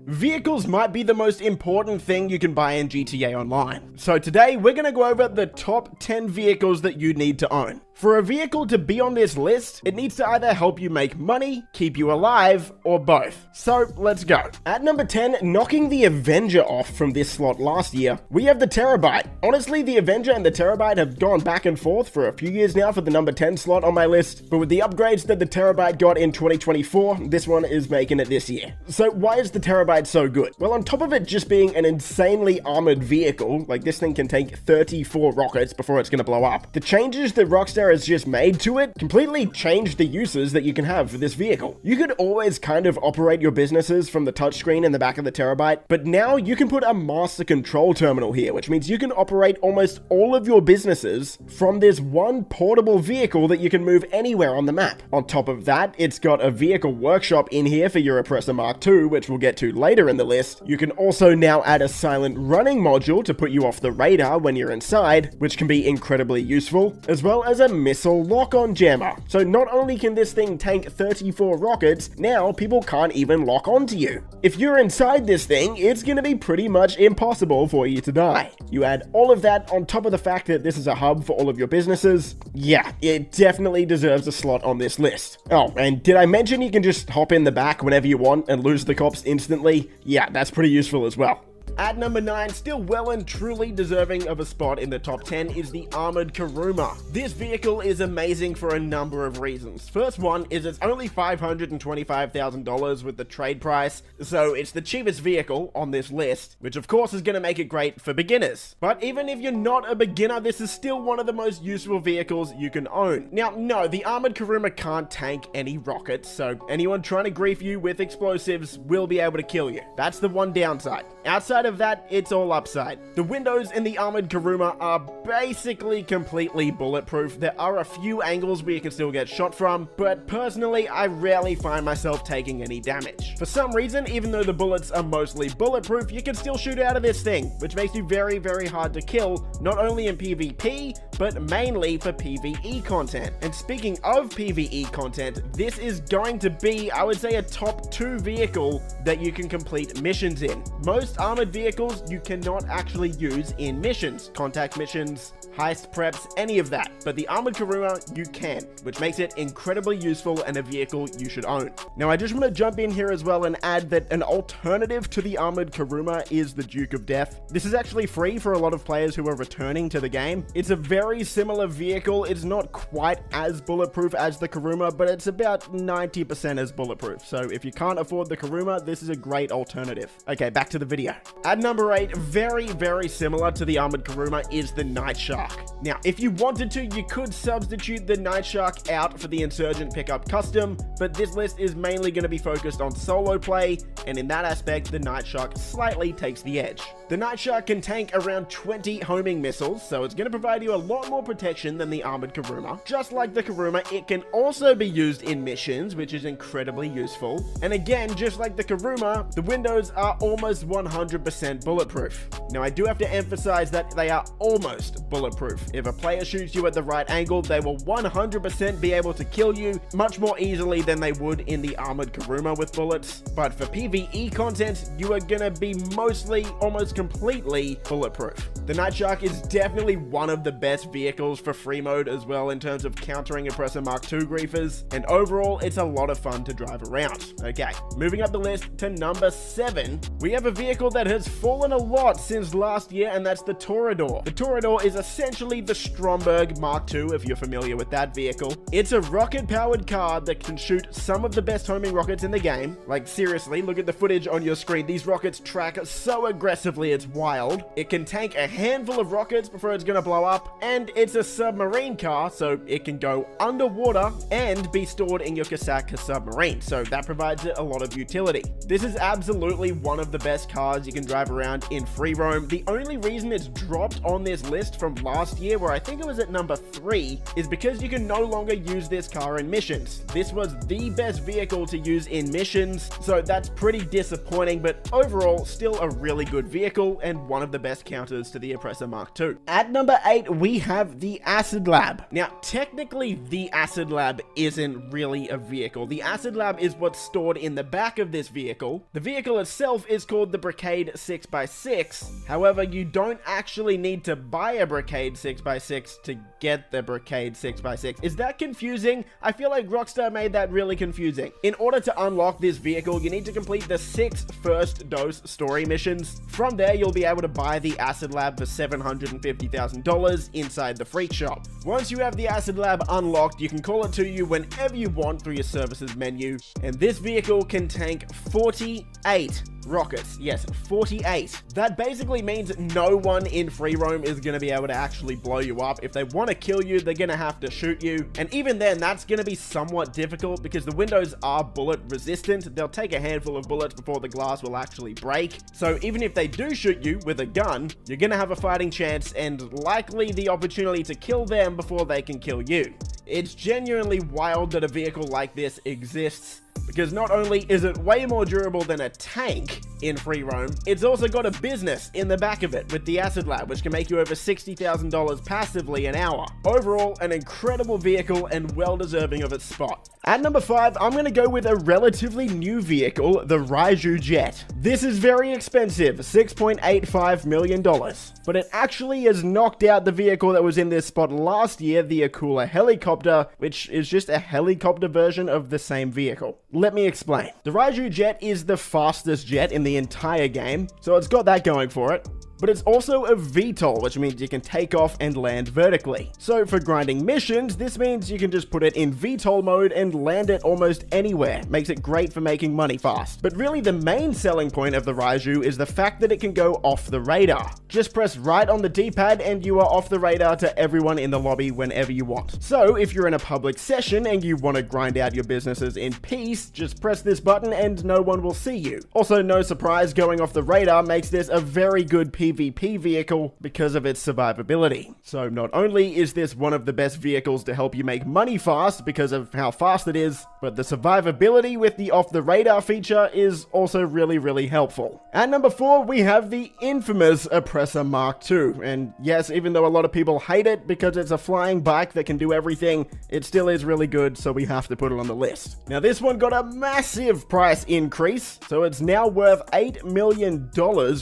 Vehicles might be the most important thing you can buy in GTA Online. So today, we're going to go over the top 10 vehicles that you need to own. For a vehicle to be on this list, it needs to either help you make money, keep you alive, or both. So let's go. At number 10, knocking the Avenger off from this slot last year, we have the Terabyte. Honestly, the Avenger and the Terabyte have gone back and forth for a few years now for the number 10 slot on my list, but with the upgrades that the Terabyte got in 2024, this one is making it this year. So why is the Terabyte so good? Well, on top of it just being an insanely armored vehicle, like this thing can take 34 rockets before it's gonna blow up, the changes that Rockstar has just made to it completely changed the uses that you can have for this vehicle. You could always kind of operate your businesses from the touchscreen in the back of the Terabyte, but now you can put a master control terminal here, which means you can operate almost all of your businesses from this one portable vehicle that you can move anywhere on the map. On top of that, it's got a vehicle workshop in here for your Oppressor Mark II, which we'll get to later in the list. You can also now add a silent running module to put you off the radar when you're inside, which can be incredibly useful, as well as a missile lock-on jammer. So not only can this thing tank 34 rockets, now people can't even lock onto you. If you're inside this thing, it's gonna be pretty much impossible for you to die. You add all of that on top of the fact that this is a hub for all of your businesses. Yeah, it definitely deserves a slot on this list. Oh, and did I mention you can just hop in the back whenever you want and lose the cops instantly? Yeah, that's pretty useful as well. At number 9, still well and truly deserving of a spot in the top 10 is the Armored Kuruma. This vehicle is amazing for a number of reasons. First one is it's only $525,000 with the trade price, so it's the cheapest vehicle on this list, which of course is going to make it great for beginners. But even if you're not a beginner, this is still one of the most useful vehicles you can own. Now, no, the Armored Kuruma can't tank any rockets, so anyone trying to grief you with explosives will be able to kill you. That's the one downside. Outside of that, it's all upside. The windows in the Armored Kuruma are basically completely bulletproof. There are a few angles where you can still get shot from, but personally, I rarely find myself taking any damage. For some reason, even though the bullets are mostly bulletproof, you can still shoot out of this thing, which makes you very, very hard to kill, not only in PvP, but mainly for PvE content. And speaking of PvE content, this is going to be, I would say, a top 2 vehicle that you can complete missions in. Most armored vehicles you cannot actually use in missions, contact missions, heist preps, any of that, but the Armored Kuruma you can, which makes it incredibly useful and a vehicle you should own. Now I just want to jump in here as well and add that an alternative to the Armored Kuruma is the Duke of Death. This is actually free for a lot of players who are returning to the game. It's a very similar vehicle. It's not quite as bulletproof as the Kuruma, but it's about 90% as bulletproof. So if you can't afford the Kuruma, this is a great alternative. Okay, back to the video. At number 8, very, very similar to the Armored Kuruma is the Night Shark. Now, if you wanted to, you could substitute the Night Shark out for the Insurgent Pickup Custom, but this list is mainly going to be focused on solo play, and in that aspect, the Night Shark slightly takes the edge. The Night Shark can tank around 20 homing missiles, so it's going to provide you a lot more protection than the Armored Kuruma. Just like the Kuruma, it can also be used in missions, which is incredibly useful. And again, just like the Kuruma, the windows are almost 100% bulletproof. Now, I do have to emphasize that they are almost bulletproof. If a player shoots you at the right angle, they will 100% be able to kill you much more easily than they would in the Armored Kuruma with bullets. But for PvE content, you are going to be mostly, almost completely bulletproof. The Night Shark is definitely one of the best vehicles for free mode as well in terms of countering Oppressor Mark II griefers, and overall, it's a lot of fun to drive around. Okay, moving up the list to number 7, we have a vehicle that has fallen a lot since last year, and that's the Toreador. The Toreador is essentially the Stromberg Mark II, if you're familiar with that vehicle. It's a rocket-powered car that can shoot some of the best homing rockets in the game. Like, seriously, look at the footage on your screen. These rockets track so aggressively, it's wild. It can tank a handful of rockets before it's gonna blow up, and it's a submarine car, so it can go underwater and be stored in your Kasaka submarine, so that provides it a lot of utility. This is absolutely one of the best cars you can drive around in free roam. The only reason it's dropped on this list from last year, where I think it was at number 3, is because you can no longer use this car in missions. This was the best vehicle to use in missions, so that's pretty disappointing, but overall, still a really good vehicle. vehicle and one of the best counters to the Oppressor Mark II. At number 8, we have the Acid Lab. Now, technically, the Acid Lab isn't really a vehicle. The Acid Lab is what's stored in the back of this vehicle. The vehicle itself is called the Brigade 6x6. However, you don't actually need to buy a Brigade 6x6 to get the Brigade 6x6. Is that confusing? I feel like Rockstar made that really confusing. In order to unlock this vehicle, you need to complete the 6 first dose story missions. From there, you'll be able to buy the Acid Lab for $750,000 inside the Freak Shop. Once you have the Acid Lab unlocked, you can call it to you whenever you want through your services menu, and this vehicle can tank 48 rockets. Yes, 48. That basically means no one in free roam is going to be able to actually blow you up. If they want to kill you, they're going to have to shoot you. And even then, that's going to be somewhat difficult because the windows are bullet resistant. They'll take a handful of bullets before the glass will actually break. So even if they do shoot you with a gun, you're going to have a fighting chance and likely the opportunity to kill them before they can kill you. It's genuinely wild that a vehicle like this exists, because not only is it way more durable than a tank in free roam, it's also got a business in the back of it with the Acid Lab, which can make you over $60,000 passively an hour. Overall, an incredible vehicle and well deserving of its spot. At number 5, I'm going to go with a relatively new vehicle, the Raiju Jet. This is very expensive, $6.85 million, but it actually has knocked out the vehicle that was in this spot last year, the Akula Helicopter, which is just a helicopter version of the same vehicle. Let me explain. The Raiju Jet is the fastest jet in the entire game, so it's got that going for it. But it's also a VTOL, which means you can take off and land vertically. So for grinding missions, this means you can just put it in VTOL mode and land it almost anywhere. Makes it great for making money fast. But really the main selling point of the Raiju is the fact that it can go off the radar. Just press right on the D-pad and you are off the radar to everyone in the lobby whenever you want. So if you're in a public session and you want to grind out your businesses in peace, just press this button and no one will see you. Also, no surprise, going off the radar makes this a very good PvP vehicle because of its survivability. So not only is this one of the best vehicles to help you make money fast because of how fast it is, but the survivability with the off the radar feature is also really helpful. At number 4, we have the infamous Oppressor Mark II. And yes, even though a lot of people hate it because it's a flying bike that can do everything, it still is really good, so we have to put it on the list. Now this one got a massive price increase, so it's now worth $8 million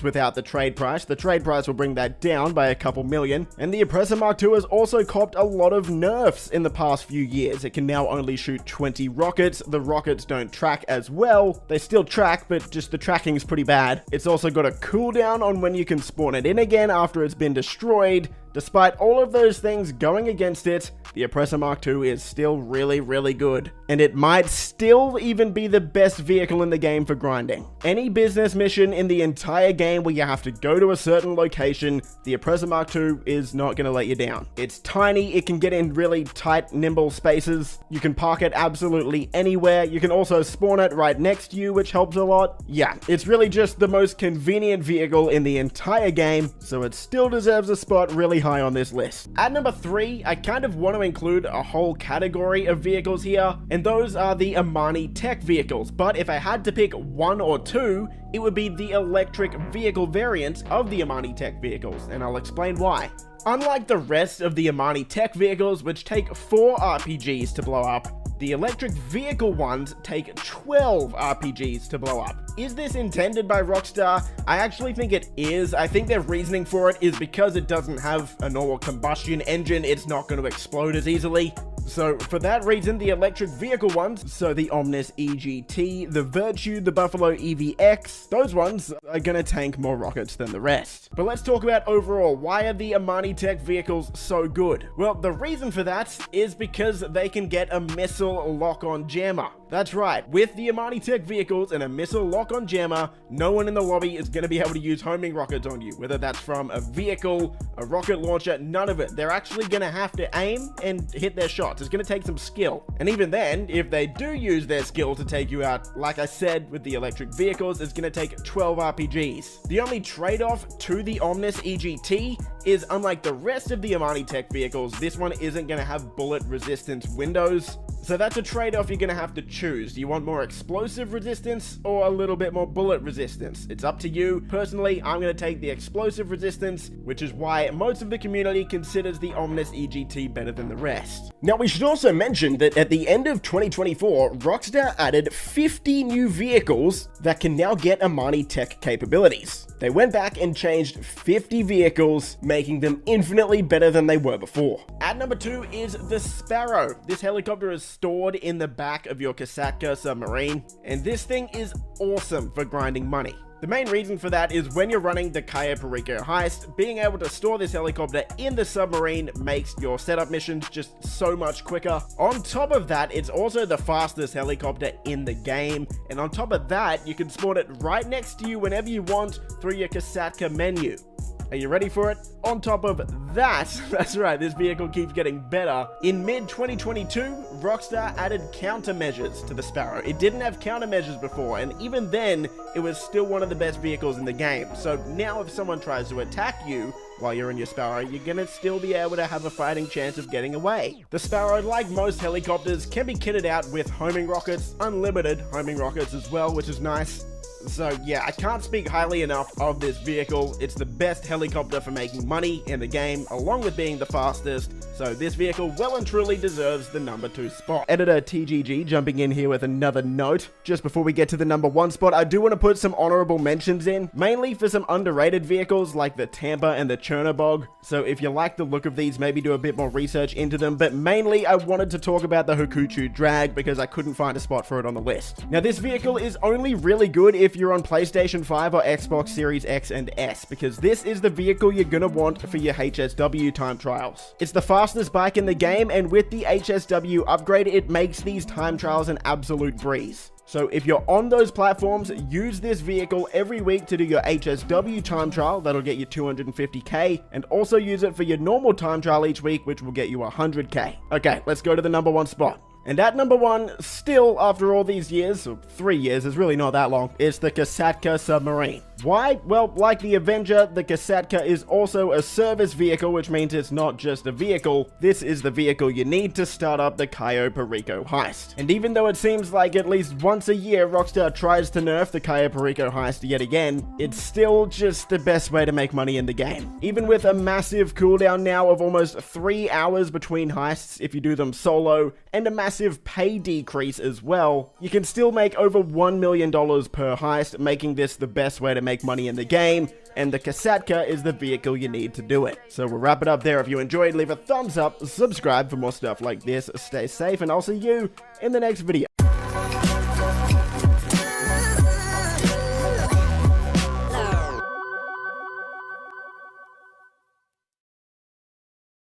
without the trade price. The trade price will bring that down by a couple million. And the Oppressor Mark II has also copped a lot of nerfs in the past few years. It can now only shoot 20 rockets. The rockets don't track as well. They still track, but just the tracking is pretty bad. It's also got a cooldown on when you can spawn it in again after it's been destroyed. Despite all of those things going against it, the Oppressor Mark II is still really good. And it might still even be the best vehicle in the game for grinding. Any business mission in the entire game where you have to go to a certain location, the Oppressor Mark II is not going to let you down. It's tiny, it can get in really tight, nimble spaces. You can park it absolutely anywhere. You can also spawn it right next to you, which helps a lot. Yeah, it's really just the most convenient vehicle in the entire game, so it still deserves a spot really high on this list. At number 3, I kind of want to include a whole category of vehicles here, and those are the Amani Tech vehicles. But if I had to pick one or two, it would be the electric vehicle variant of the Amani Tech vehicles, and I'll explain why. Unlike the rest of the Amani Tech vehicles, which take 4 RPGs to blow up, the electric vehicle ones take 12 RPGs to blow up. Is this intended by Rockstar? I actually think it is. I think their reasoning for it is because it doesn't have a normal combustion engine, it's not going to explode as easily. So for that reason, the electric vehicle ones, so the Omnis EGT, the Virtue, the Buffalo EVX, those ones are gonna tank more rockets than the rest. But let's talk about overall, why are the Amani Tech vehicles so good? Well, the reason for that is because they can get a missile lock-on jammer. That's right, with the Amani Tech vehicles and a missile lock-on jammer, no one in the lobby is going to be able to use homing rockets on you, whether that's from a vehicle, a rocket launcher, none of it. They're actually going to have to aim and hit their shots. It's going to take some skill. And even then, if they do use their skill to take you out, like I said, with the electric vehicles, it's going to take 12 RPGs. The only trade-off to the Omnis EGT is, unlike the rest of the Amani Tech vehicles, this one isn't going to have bullet resistance windows. So that's a trade-off you're gonna have to choose. Do you want more explosive resistance or a little bit more bullet resistance? It's up to you. Personally, I'm gonna take the explosive resistance, which is why most of the community considers the Omnis EGT better than the rest. Now, we should also mention that at the end of 2024, Rockstar added 50 new vehicles that can now get Amani tech capabilities. They went back and changed 50 vehicles, making them infinitely better than they were before. At number 2 is the Sparrow. This helicopter is stored in the back of your Kasatka submarine, and this thing is awesome for grinding money. The main reason for that is when you're running the Cayo Perico heist, being able to store this helicopter in the submarine makes your setup missions just so much quicker. On top of that, it's also the fastest helicopter in the game, and on top of that, you can spawn it right next to you whenever you want through your Kasatka menu. Are you ready for it? On top of that, that's right, this vehicle keeps getting better. In mid-2022, Rockstar added countermeasures to the Sparrow. It didn't have countermeasures before, and even then, it was still one of the best vehicles in the game. So now if someone tries to attack you while you're in your Sparrow, you're gonna still be able to have a fighting chance of getting away. The Sparrow, like most helicopters, can be kitted out with homing rockets, unlimited homing rockets as well, which is nice. So yeah, I can't speak highly enough of this vehicle. It's the best helicopter for making money in the game, along with being the fastest. So this vehicle well and truly deserves the number 2 spot. Editor TGG jumping in here with another note. Just before we get to the number 1 spot, I do want to put some honorable mentions in, mainly for some underrated vehicles like the Tampa and the Chernobog. So if you like the look of these, maybe do a bit more research into them. But mainly I wanted to talk about the Hokuchu Drag because I couldn't find a spot for it on the list. Now this vehicle is only really good if you're on PlayStation 5 or Xbox Series X and S, because this is the vehicle you're gonna want for your HSW time trials. It's the fastest bike in the game, and with the HSW upgrade, it makes these time trials an absolute breeze. So if you're on those platforms, use this vehicle every week to do your HSW time trial, that'll get you 250k, and also use it for your normal time trial each week, which will get you 100k. Okay, let's go to the number 1 spot. And at number 1, still after all these years, or 3 years, it's really not that long, is the Kasatka submarine. Why? Well, like the Avenger, the Kasatka is also a service vehicle, which means it's not just a vehicle. This is the vehicle you need to start up the Cayo Perico heist. And even though it seems like at least once a year Rockstar tries to nerf the Cayo Perico heist yet again, it's still just the best way to make money in the game. Even with a massive cooldown now of almost 3 hours between heists if you do them solo, and a massive pay decrease as well, you can still make over $1 million per heist, making this the best way to make money in the game, and the Kasatka is the vehicle you need to do it. So we'll wrap it up there. If you enjoyed, leave a thumbs up, subscribe for more stuff like this, stay safe, and I'll see you in the next video.